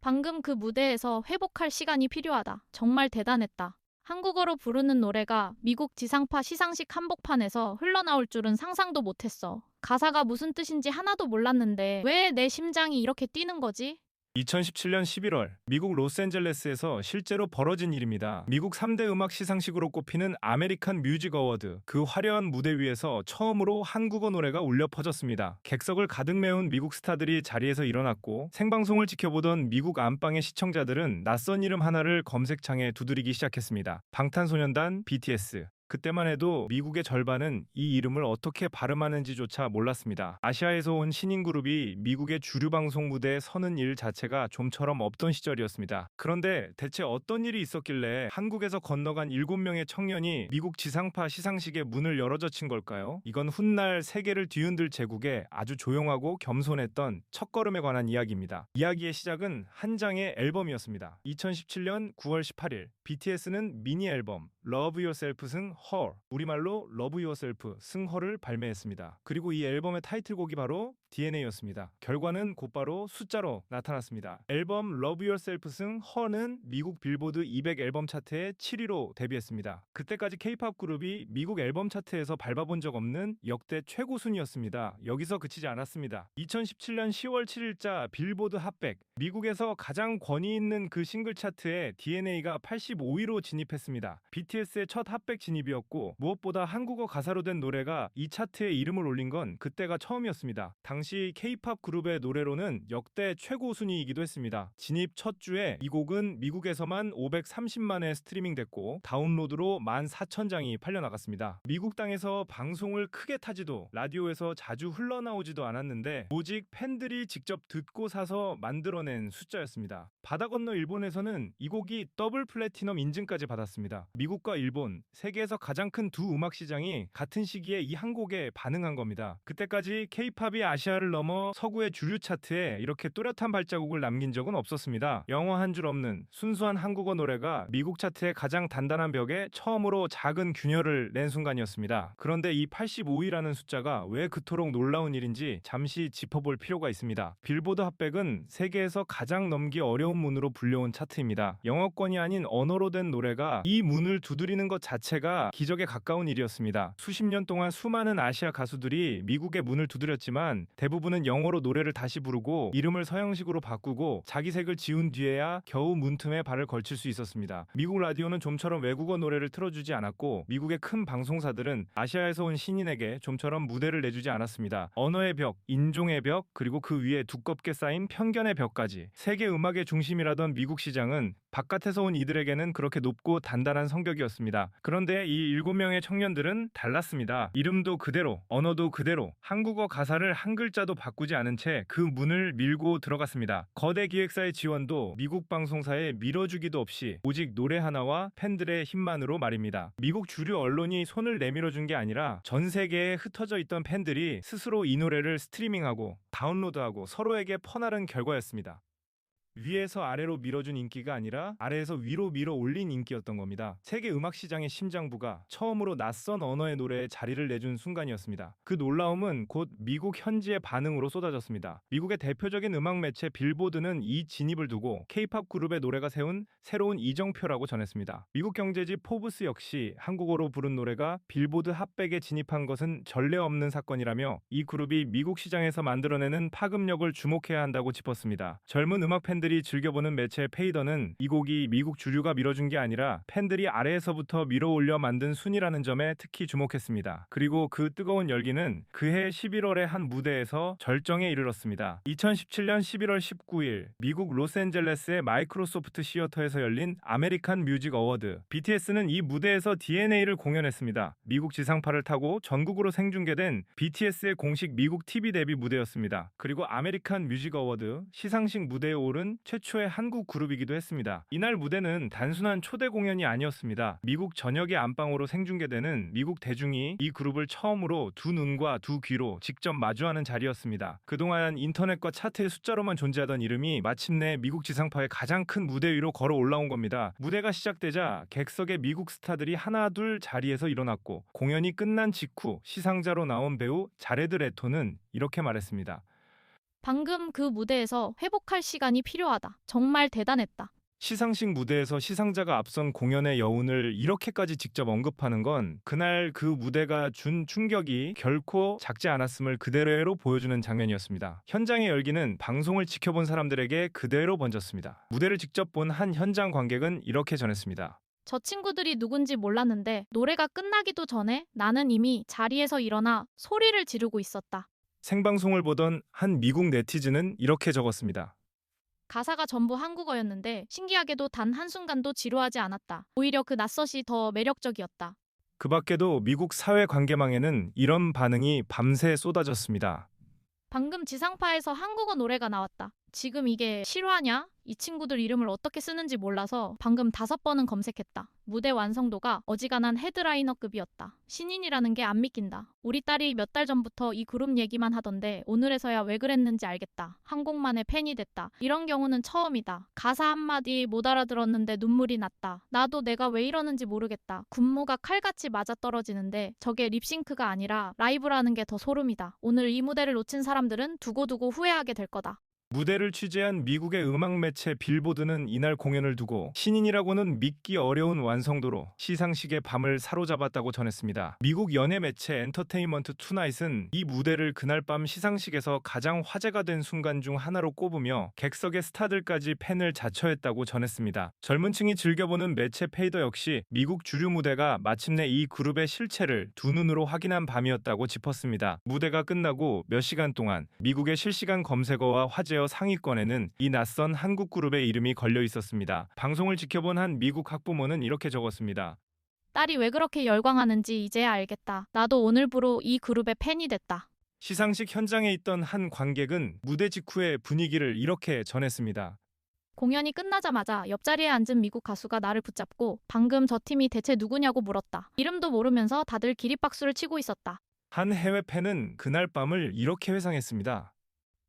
방금 그 무대에서 회복할 시간이 필요하다. 정말 대단했다. 한국어로 부르는 노래가 미국 지상파 시상식 한복판에서 흘러나올 줄은 상상도 못했어. 가사가 무슨 뜻인지 하나도 몰랐는데 왜 내 심장이 이렇게 뛰는 거지? 2017년 11월 미국 로스앤젤레스에서 실제로 벌어진 일입니다. 미국 3대 음악 시상식으로 꼽히는 아메리칸 뮤직 어워드, 그 화려한 무대 위에서 처음으로 한국어 노래가 울려 퍼졌습니다. 객석을 가득 메운 미국 스타들이 자리에서 일어났고 생방송을 지켜보던 미국 안방의 시청자들은 낯선 이름 하나를 검색창에 두드리기 시작했습니다. 방탄소년단 BTS. 그때만 해도 미국의 절반은 이 이름을 어떻게 발음하는지조차 몰랐습니다. 아시아에서 온 신인 그룹이 미국의 주류 방송 무대에 서는 일 자체가 좀처럼 없던 시절이었습니다. 그런데 대체 어떤 일이 있었길래 한국에서 건너간 7명의 청년이 미국 지상파 시상식의 문을 열어젖힌 걸까요? 이건 훗날 세계를 뒤흔들 제국에 아주 조용하고 겸손했던 첫걸음에 관한 이야기입니다. 이야기의 시작은 한 장의 앨범이었습니다. 2017년 9월 18일 BTS는 미니 앨범 Love Yourself 승 Her, 우리말로 Love Yourself 승 Her를 발매했습니다. 그리고 이 앨범의 타이틀곡이 바로 DNA였습니다. 결과는 곧바로 숫자로 나타났습니다. 앨범 Love Yourself 승 Her는 미국 빌보드 200 앨범 차트에 7위로 데뷔했습니다. 그때까지 K-팝 그룹이 미국 앨범 차트에서 밟아본 적 없는 역대 최고 순위였습니다. 여기서 그치지 않았습니다. 2017년 10월 7일자 빌보드 핫100, 미국에서 가장 권위 있는 그 싱글 차트에 DNA가 85위로 진입했습니다. BTS의 첫 핫백 진입이었고 무엇보다 한국어 가사로 된 노래가 이 차트에 이름을 올린 건 그때가 처음이었습니다. 당시 K-팝 그룹의 노래로는 역대 최고 순위이기도 했습니다. 진입 첫 주에 이 곡은 미국에서만 530만회 스트리밍 됐고 다운로드로 14,000장이 팔려나갔습니다. 미국 땅에서 방송을 크게 타지도 라디오에서 자주 흘러나오지도 않았는데 오직 팬들이 직접 듣고 사서 만들어낸 숫자였습니다. 바다 건너 일본에서는 이 곡이 더블 플래티넘 인증까지 받았습니다. 미국과 일본, 세계에서 가장 큰 두 음악 시장이 같은 시기에 이 한 곡에 반응한 겁니다. 그때까지 K-팝이 아시아를 넘어 서구의 주류 차트에 이렇게 또렷한 발자국을 남긴 적은 없었습니다. 영어 한 줄 없는 순수한 한국어 노래가 미국 차트의 가장 단단한 벽에 처음으로 작은 균열을 낸 순간이었습니다. 그런데 이 85위라는 숫자가 왜 그토록 놀라운 일인지 잠시 짚어볼 필요가 있습니다. 빌보드 핫백은 세계에서 가장 넘기 어려운 문으로 불려온 차트입니다. 영어권이 아닌 언어로 된 노래가 이 문을 두드리는 것 자체가 기적에 가까운 일이었습니다. 수십 년 동안 수많은 아시아 가수들이 미국의 문을 두드렸지만 대부분은 영어로 노래를 다시 부르고 이름을 서양식으로 바꾸고 자기 색을 지운 뒤에야 겨우 문틈에 발을 걸칠 수 있었습니다. 미국 라디오는 좀처럼 외국어 노래를 틀어주지 않았고 미국의 큰 방송사들은 아시아에서 온 신인에게 좀처럼 무대를 내주지 않았습니다. 언어의 벽, 인종의 벽, 그리고 그 위에 두껍게 쌓인 편견의 벽까지 세계 음악의 중심이라던 미국 시장은 바깥에서 온 이들에게는 그렇게 높고 단단한 성격이었습니다. 그런데 이 7명의 청년들은 달랐습니다. 이름도 그대로, 언어도 그대로, 한국어 가사를 한 글자도 바꾸지 않은 채 그 문을 밀고 들어갔습니다. 거대 기획사의 지원도 미국 방송사에 밀어주기도 없이 오직 노래 하나와 팬들의 힘만으로 말입니다. 미국 주류 언론이 손을 내밀어준 게 아니라 전 세계에 흩어져 있던 팬들이 스스로 이 노래를 스트리밍하고 다운로드하고 서로에게 퍼나른 결과였습니다. 위에서 아래로 밀어준 인기가 아니라 아래에서 위로 밀어 올린 인기였던 겁니다. 세계 음악 시장의 심장부가 처음으로 낯선 언어의 노래에 자리를 내준 순간이었습니다. 그 놀라움은 곧 미국 현지의 반응으로 쏟아졌습니다. 미국의 대표적인 음악 매체 빌보드는 이 진입을 두고 K-팝 그룹의 노래가 세운 새로운 이정표라고 전했습니다. 미국 경제지 포브스 역시 한국어로 부른 노래가 빌보드 핫백에 진입한 것은 전례 없는 사건이라며 이 그룹이 미국 시장에서 만들어내는 파급력을 주목해야 한다고 짚었습니다. 젊은 음악 팬들이 즐겨보는 매체 페이더는 이 곡이 미국 주류가 밀어준 게 아니라 팬들이 아래에서부터 밀어올려 만든 순위라는 점에 특히 주목했습니다. 그리고 그 뜨거운 열기는 그해 11월의 한 무대에서 절정에 이르렀습니다. 2017년 11월 19일 미국 로스앤젤레스의 마이크로소프트 시어터에서 열린 아메리칸 뮤직 어워드. BTS는 이 무대에서 DNA를 공연했습니다. 미국 지상파를 타고 전국으로 생중계된 BTS의 공식 미국 TV 데뷔 무대였습니다. 그리고 아메리칸 뮤직 어워드 시상식 무대에 오른 최초의 한국 그룹이기도 했습니다. 이날 무대는 단순한 초대 공연이 아니었습니다. 미국 전역의 안방으로 생중계되는 미국 대중이 이 그룹을 처음으로 두 눈과 두 귀로 직접 마주하는 자리였습니다. 그동안 인터넷과 차트의 숫자로만 존재하던 이름이 마침내 미국 지상파의 가장 큰 무대 위로 걸어 올라온 겁니다. 무대가 시작되자 객석의 미국 스타들이 하나둘 자리에서 일어났고 공연이 끝난 직후 시상자로 나온 배우 자레드 레토는 이렇게 말했습니다. 방금 그 무대에서 회복할 시간이 필요하다. 정말 대단했다. 시상식 무대에서 시상자가 앞선 공연의 여운을 이렇게까지 직접 언급하는 건 그날 그 무대가 준 충격이 결코 작지 않았음을 그대로 보여주는 장면이었습니다. 현장의 열기는 방송을 지켜본 사람들에게 그대로 번졌습니다. 무대를 직접 본 한 현장 관객은 이렇게 전했습니다. 저 친구들이 누군지 몰랐는데 노래가 끝나기도 전에 나는 이미 자리에서 일어나 소리를 지르고 있었다. 생방송을 보던 한 미국 네티즌은 이렇게 적었습니다. 가사가 전부 한국어였는데 신기하게도 단 한순간도 지루하지 않았다. 오히려 그 낯섦이 더 매력적이었다. 그 밖에도 미국 사회 관계망에는 이런 반응이 밤새 쏟아졌습니다. 방금 지상파에서 한국어 노래가 나왔다. 지금 이게 실화냐? 이 친구들 이름을 어떻게 쓰는지 몰라서 방금 5번은 검색했다. 무대 완성도가 어지간한 헤드라이너급이었다. 신인이라는 게 안 믿긴다. 우리 딸이 몇 달 전부터 이 그룹 얘기만 하던데 오늘에서야 왜 그랬는지 알겠다. 한국만의 팬이 됐다. 이런 경우는 처음이다. 가사 한마디 못 알아들었는데 눈물이 났다. 나도 내가 왜 이러는지 모르겠다. 군무가 칼같이 맞아떨어지는데 저게 립싱크가 아니라 라이브라는 게 더 소름이다. 오늘 이 무대를 놓친 사람들은 두고두고 후회하게 될 거다. 무대를 취재한 미국의 음악 매체 빌보드는 이날 공연을 두고 신인이라고는 믿기 어려운 완성도로 시상식의 밤을 사로잡았다고 전했습니다. 미국 연예 매체 엔터테인먼트 투나잇은 이 무대를 그날 밤 시상식에서 가장 화제가 된 순간 중 하나로 꼽으며 객석의 스타들까지 팬을 자처했다고 전했습니다. 젊은 층이 즐겨보는 매체 페이더 역시 미국 주류 무대가 마침내 이 그룹의 실체를 두 눈으로 확인한 밤이었다고 짚었습니다. 무대가 끝나고 몇 시간 동안 미국의 실시간 검색어와 화제 상위권에는 이 낯선 한국 그룹의 이름이 걸려 있었습니다. 방송을 지켜본 한 미국 학부모는 이렇게 적었습니다. 딸이 왜 그렇게 열광하는지 이제야 알겠다. 나도 오늘부로 이 그룹의 팬이 됐다. 시상식 현장에 있던 한 관객은 무대 직후의 분위기를 이렇게 전했습니다. 공연이 끝나자마자 옆자리에 앉은 미국 가수가 나를 붙잡고 방금 저 팀이 대체 누구냐고 물었다. 이름도 모르면서 다들 기립박수를 치고 있었다. 한 해외 팬은 그날 밤을 이렇게 회상했습니다.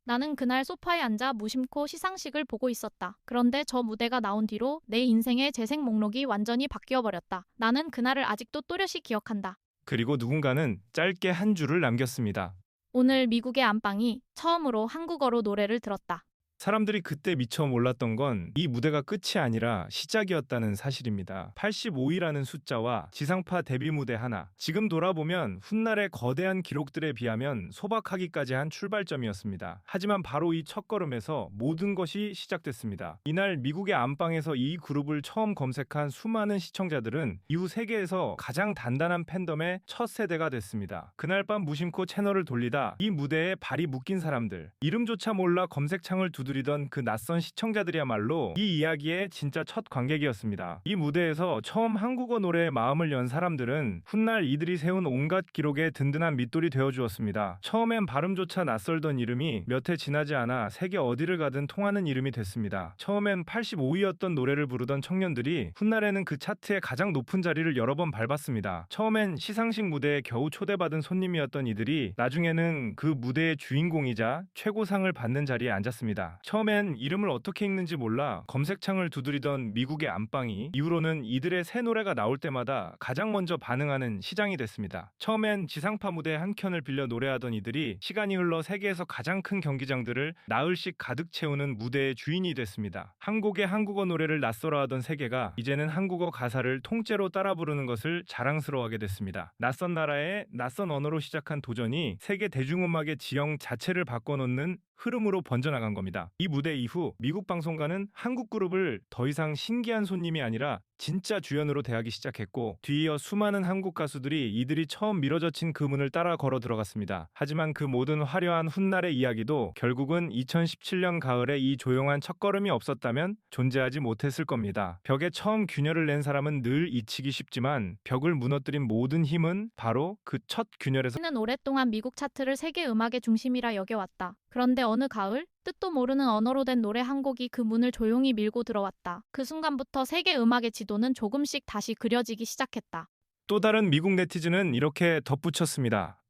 나는 그날 소파에 앉아 무심코 시상식을 보고 있었다. 그런데 저 무대가 나온 뒤로 내 인생의 재생 목록이 완전히 바뀌어버렸다. 나는 그날을 아직도 또렷이 기억한다. 그리고 누군가는 짧게 한 줄을 남겼습니다. 오늘 미국의 안방이 처음으로 한국어로 노래를 들었다. 사람들이 그때 미처 몰랐던 건 이 무대가 끝이 아니라 시작이었다는 사실입니다. 85위라는 숫자와 지상파 데뷔 무대 하나. 지금 돌아보면 훗날의 거대한 기록들에 비하면 소박하기까지 한 출발점이었습니다. 하지만 바로 이 첫걸음에서 모든 것이 시작됐습니다. 이날 미국의 안방에서 이 그룹을 처음 검색한 수많은 시청자들은 이후 세계에서 가장 단단한 팬덤의 첫 세대가 됐습니다. 그날 밤 무심코 채널을 돌리다 이 무대에 발이 묶인 사람들, 이름조차 몰라 검색창을 두드리던 그 낯선 시청자들이야말로 이 이야기의 진짜 첫 관객이었습니다. 이 무대에서 처음 한국어 노래에 마음을 연 사람들은 훗날 이들이 세운 온갖 기록에 든든한 밑돌이 되어주었습니다. 처음엔 발음조차 낯설던 이름이 몇 해 지나지 않아 세계 어디를 가든 통하는 이름이 됐습니다. 처음엔 85위였던 노래를 부르던 청년들이 훗날에는 그 차트의 가장 높은 자리를 여러 번 밟았습니다. 처음엔 시상식 무대에 겨우 초대받은 손님이었던 이들이 나중에는 그 무대의 주인공이자 최고상을 받는 자리에 앉았습니다. 처음엔 이름을 어떻게 읽는지 몰라 검색창을 두드리던 미국의 안방이 이후로는 이들의 새 노래가 나올 때마다 가장 먼저 반응하는 시장이 됐습니다. 처음엔 지상파 무대 한 켠을 빌려 노래하던 이들이 시간이 흘러 세계에서 가장 큰 경기장들을 나흘씩 가득 채우는 무대의 주인이 됐습니다. 한국의 한국어 노래를 낯설어하던 세계가 이제는 한국어 가사를 통째로 따라 부르는 것을 자랑스러워하게 됐습니다. 낯선 나라의 낯선 언어로 시작한 도전이 세계 대중음악의 지형 자체를 바꿔놓는 흐름으로 번져나간 겁니다. 이 무대 이후 미국 방송가는 한국 그룹을 더 이상 신기한 손님이 아니라 진짜 주연으로 대하기 시작했고 뒤이어 수많은 한국 가수들이 이들이 처음 밀어젖힌 그 문을 따라 걸어 들어갔습니다. 하지만 그 모든 화려한 훗날의 이야기도 결국은 2017년 가을에 이 조용한 첫걸음이 없었다면 존재하지 못했을 겁니다. 벽에 처음 균열을 낸 사람은 늘 잊히기 쉽지만 벽을 무너뜨린 모든 힘은 바로 그 첫 균열에서 는 오랫동안 미국 차트를 세계 음악의 중심이라 여겨왔다. 그런데 어느 가을 뜻도 모르는 언어로 된 노래 한 곡이 그 문을 조용히 밀고 들어왔다. 그 순간부터 세계 음악의 지도는 조금씩 다시 그려지기 시작했다. 또 다른 미국 네티즌은 이렇게 덧붙였습니다.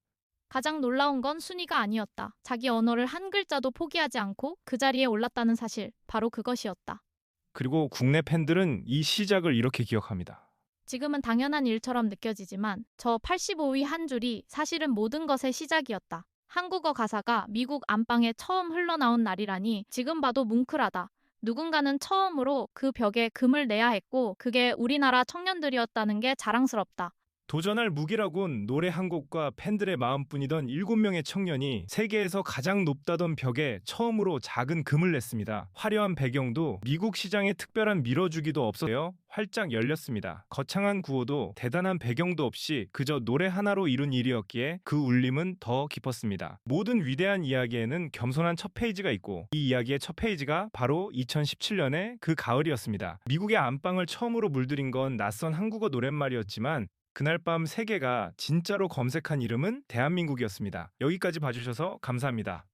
가장 놀라운 건 순위가 아니었다. 자기 언어를 한 글자도 포기하지 않고 그 자리에 올랐다는 사실, 바로 그것이었다. 그리고 국내 팬들은 이 시작을 이렇게 기억합니다. 지금은 당연한 일처럼 느껴지지만 저 85위 한 줄이 사실은 모든 것의 시작이었다. 한국어 가사가 미국 안방에 처음 흘러나온 날이라니 지금 봐도 뭉클하다. 누군가는 처음으로 그 벽에 금을 내야 했고 그게 우리나라 청년들이었다는 게 자랑스럽다. 도전할 무기라곤 노래 한 곡과 팬들의 마음뿐이던 7명의 청년이 세계에서 가장 높다던 벽에 처음으로 작은 금을 냈습니다. 화려한 배경도 미국 시장에 특별한 밀어주기도 없었어요. 활짝 열렸습니다. 거창한 구호도 대단한 배경도 없이 그저 노래 하나로 이룬 일이었기에 그 울림은 더 깊었습니다. 모든 위대한 이야기에는 겸손한 첫 페이지가 있고 이 이야기의 첫 페이지가 바로 2017년의 그 가을이었습니다. 미국의 안방을 처음으로 물들인 건 낯선 한국어 노랫말이었지만 그날 밤 세계가 진짜로 검색한 이름은 대한민국이었습니다. 여기까지 봐주셔서 감사합니다.